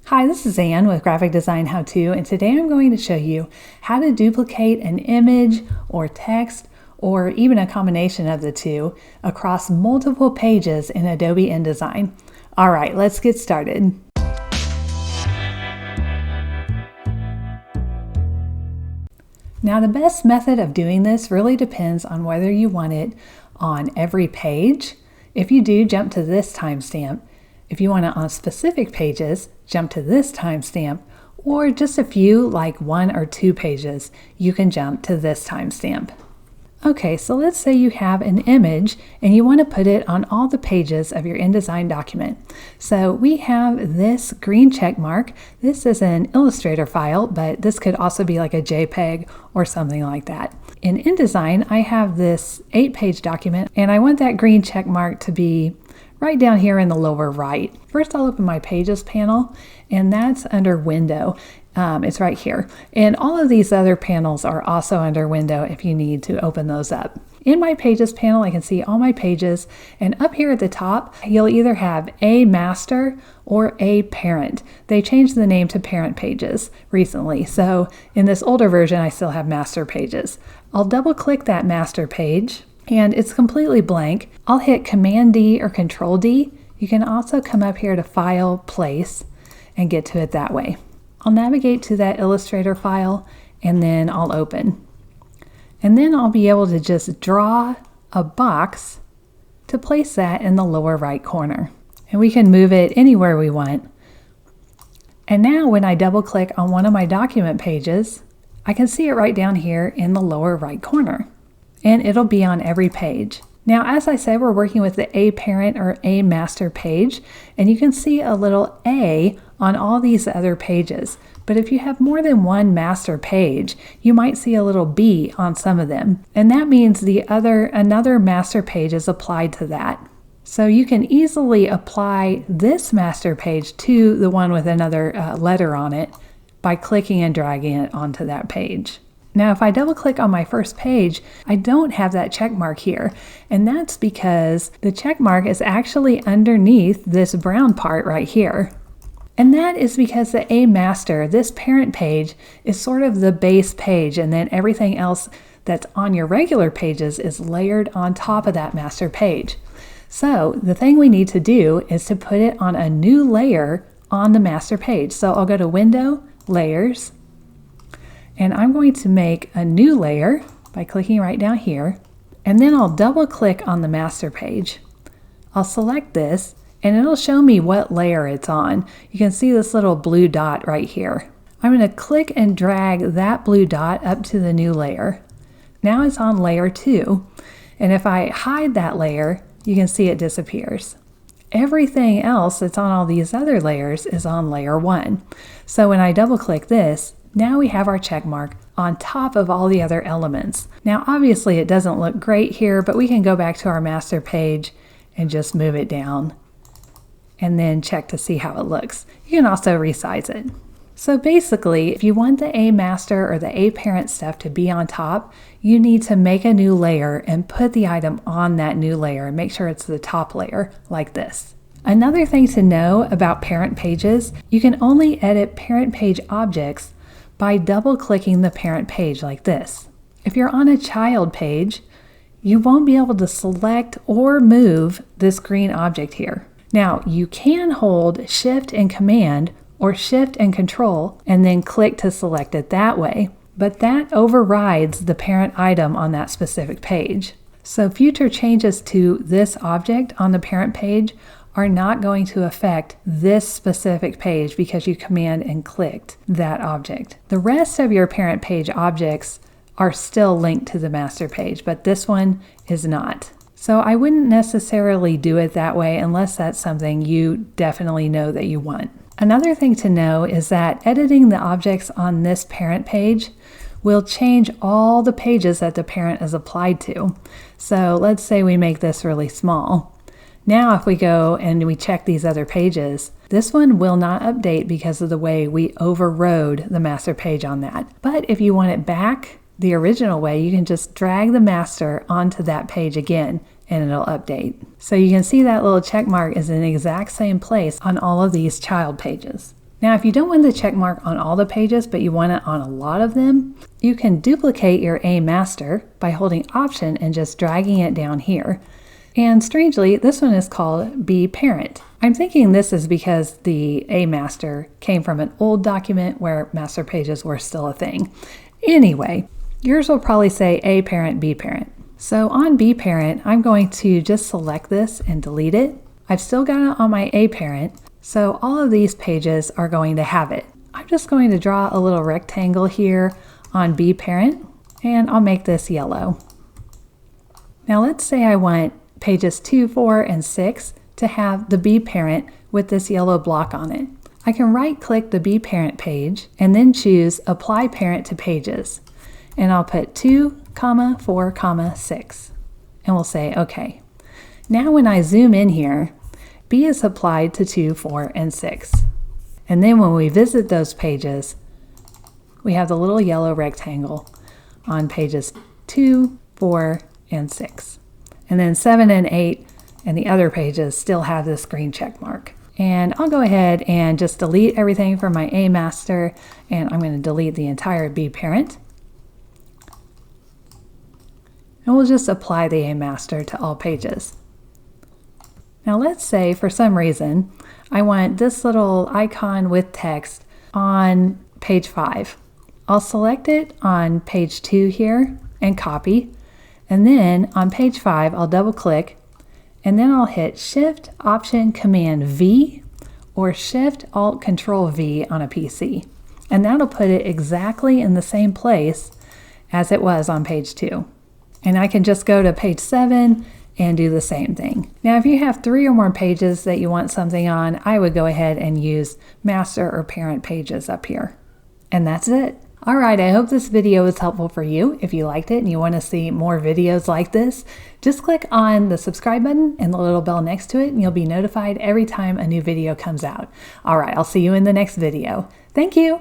Hi, this is Ann with Graphic Design How To, and today I'm going to show you how to duplicate an image or text or even a combination of the two across multiple pages in Adobe InDesign. All right, let's get started. Now, the best method of doing this really depends on whether you want it on every page. If you do, jump to this timestamp. If you want it on specific pages, jump to this timestamp, or just a few, like 1 or 2 pages, you can jump to this timestamp. Okay, so let's say you have an image and you want to put it on all the pages of your InDesign document. So we have this green check mark. This is an Illustrator file, but this could also be like a JPEG or something like that. In InDesign, I have this 8-page document and I want that green check mark to be right down here in the lower right. First, I'll open my Pages panel, and that's under Window. It's right here. And all of these other panels are also under Window if you need to open those up. In my Pages panel, I can see all my pages, and up here at the top, you'll either have a master or a parent. They changed the name to parent pages recently, so in this older version, I still have master pages. I'll double-click that master page, and it's completely blank. I'll hit Command D or Control D. You can also come up here to File, Place, and get to it that way. I'll navigate to that Illustrator file, and then I'll open. And then I'll be able to just draw a box to place that in the lower right corner. And we can move it anywhere we want. And now when I double click on one of my document pages, I can see it right down here in the lower right corner. And it'll be on every page. Now, as I said, we're working with the A parent or A master page, and you can see a little A on all these other pages. But if you have more than one master page, you might see a little B on some of them. And that means another master page is applied to that. So you can easily apply this master page to the one with another letter on it by clicking and dragging it onto that page. Now, if I double click on my first page, I don't have that check mark here. And that's because the check mark is actually underneath this brown part right here. And that is because the A master, this parent page, is sort of the base page, and then everything else that's on your regular pages is layered on top of that master page. So the thing we need to do is to put it on a new layer on the master page. So I'll go to Window, Layers, and I'm going to make a new layer by clicking right down here, and then I'll double click on the master page. I'll select this, and it'll show me what layer it's on. You can see this little blue dot right here. I'm going to click and drag that blue dot up to the new layer. Now it's on layer 2, and if I hide that layer, you can see it disappears. Everything else that's on all these other layers is on layer 1. So when I double click this, now we have our check mark on top of all the other elements. Now, obviously it doesn't look great here, but we can go back to our master page and just move it down and then check to see how it looks. You can also resize it. So basically, if you want the A master or the A parent stuff to be on top, you need to make a new layer and put the item on that new layer and make sure it's the top layer like this. Another thing to know about parent pages, you can only edit parent page objects by double-clicking the parent page like this. If you're on a child page, you won't be able to select or move this green object here. Now, you can hold Shift and Command or Shift and Control and then click to select it that way, but that overrides the parent item on that specific page. So future changes to this object on the parent page are not going to affect this specific page because you command and clicked that object. The rest of your parent page objects are still linked to the master page, but this one is not. So I wouldn't necessarily do it that way unless that's something you definitely know that you want. Another thing to know is that editing the objects on this parent page will change all the pages that the parent is applied to. So let's say we make this really small. Now if we go and we check these other pages, this one will not update because of the way we overrode the master page on that. But if you want it back the original way, you can just drag the master onto that page again and it'll update. So you can see that little check mark is in the exact same place on all of these child pages. Now, if you don't want the check mark on all the pages, but you want it on a lot of them, you can duplicate your A master by holding Option and just dragging it down here. And strangely, this one is called B parent. I'm thinking this is because the A master came from an old document where master pages were still a thing. Anyway, yours will probably say A parent, B parent. So on B parent, I'm going to just select this and delete it. I've still got it on my A parent, so all of these pages are going to have it. I'm just going to draw a little rectangle here on B parent, and I'll make this yellow. Now let's say I want pages 2, 4, and 6 to have the B parent with this yellow block on it. I can right-click the B parent page and then choose Apply Parent to Pages. And I'll put 2, 4, 6. And we'll say OK. Now when I zoom in here, B is applied to 2, 4, and 6. And then when we visit those pages, we have the little yellow rectangle on pages 2, 4, and 6. And then 7 and 8 and the other pages still have this green check mark. And I'll go ahead and just delete everything from my A master, and I'm going to delete the entire B parent. And we'll just apply the A master to all pages. Now let's say for some reason I want this little icon with text on page 5. I'll select it on page 2 here and copy, and then on page 5 I'll double click, and then I'll hit Shift Option Command V or Shift Alt Control V on a PC, and that'll put it exactly in the same place as it was on page 2. And I can just go to page 7 and do the same thing. Now, if you have 3 or more pages that you want something on, I would go ahead and use master or parent pages up here. And that's it. All right, I hope this video was helpful for you. If you liked it and you want to see more videos like this, just click on the subscribe button and the little bell next to it, and you'll be notified every time a new video comes out. All right, I'll see you in the next video. Thank you.